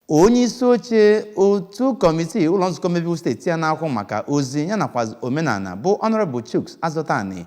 onye isi oche otu kọmitii ụlọ nzukọ omeiwu steeti a na-ahụ maka ozi ya nakwa omenala bụ Honorable Chuks Azọtani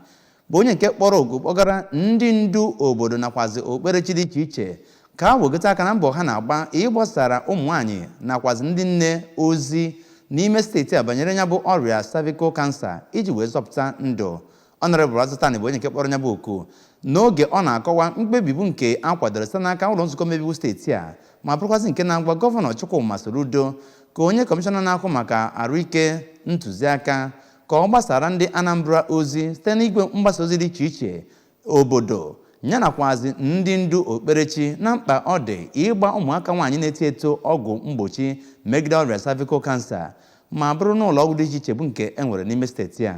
bụ onye nke kpọrọ ogu kpọgara ndị ndu obodo nakwazi okpukperechi dị iche iche ka ha wegota aka na mbọ ha na-agba ịgbasara ụmụ nwaanyị nakwazi ndị nne ozi n'ime steeti a banyere ya bụ ọrịa cervical cancer iji wee zọpụta ndụ. Honorable Azọtani bụ onye nke kpọrọ ya bụ oku n'oge ọ na-akọwa mkpebi bụ nke a kwadoro site n'aka ụlọ nzukọ omeiwu steeti a ma bụrụkwazị nke na-agwa gọvanọ Chukwuma Soludo ka onye kọmishọna na-ahụ maka arụike ntụziaka ka ọ gbasara ndị Anambra ozi site n'igwe mgbasa ozi dị iche iche obodo ya nakwazi ndị ndu okpukperechi na mkpa ọ dị ịgba ụmụaka nwaanyị na-eto eto ọgwụ mgbochi megide ọrịa cervical cancer ma bụrụ n'ụlọ ọgwụ dị iche iche bụ nke e nwere n'ime steeti a.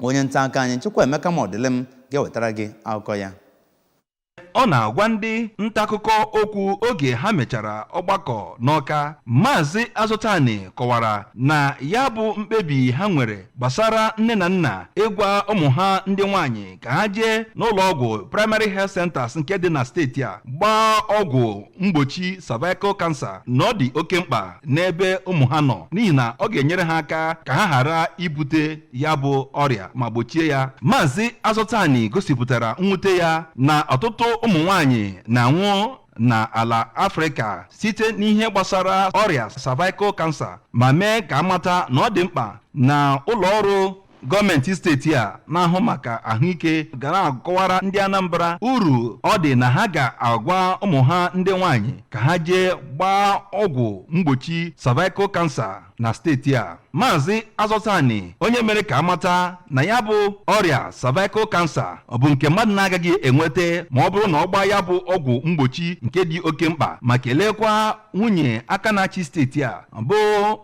Onye nta aka anyị Chukwuemeka Modilem ga-ewetara gị akụkọ ya. Ọ na-agwa ndị nta akụkọ okwu oge ha mechara ọgbakọ n'Ọka. Maazị Azọtani kọwara na ya bụ mkpebi ha nwere gbasara nne na nna ịgwa ụmụ ha ndị nwaanyị ka ha jee n'ụlọ ọgwụ primary health centers nke dị na steeti a gbaa ọgwụ mgbochi cervical cancer na ọ dị oke mkpa n'ebe ụmụ ha nọ n'ihi na ọ ga-enyere ha aka ka ha ghara ibute ya bụ ọrịa ma gbochie ya. Maazị Azọtani gosipụtara mwute ya na ọtụtụ ụmụ nwaanyị na-anwụ n'ala Afrịka site n'ihe gbasara ọrịa cervical cancer ma mee ka amata na ọ dị mkpa na ụlọ ọrụ gọọmenti steeti a na-ahụ maka ahụike ga na-akọwara ndị Anambra uru ọ dị na ha ga-agwa ụmụ ha ndị nwaanyị ka ha jee gbaa ọgwụ mgbochi cervical cancer na steeti a. Maazị Azọtani onye mere ka amata na ya bụ ọrịa cervical cancer ọ bụ nke mmadụ na-agaghị enweta ma ọ bụrụ na ọ gbaa ya bụ ọgwụ mgbochi nke dị oke mkpa ma kelekwa nwunye aka na-achị steeti a bụ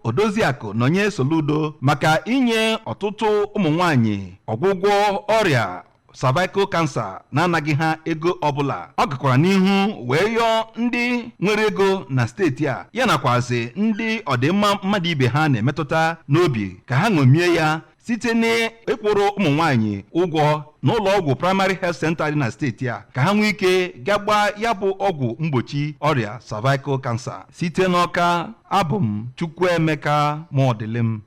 Odoziakụ Onye Soludo maka inye ọtụtụ ụmụ nwaanyị ọgwụgwọ ọrịa cervical cancer na-anaghị ha ego ọbụla. Ọ gakwara n'ihu wee yọọ ndị nwere ego na steeti a ya nakwazi ndị ọdịmma mmadụ ibe ha na-emetụta n'obi ka ha ṅomie ya site n'ịkwụrụ ụmụ nwaanyị ụgwọ n'ụlọ ọgwụ primary health center dị na steeti a ka ha nwee ike gagba ya bụ ọgwụ mgbochi ọrịa cervical cancer. Site n'Ọka, abụ m Chukwuemeka Modilem.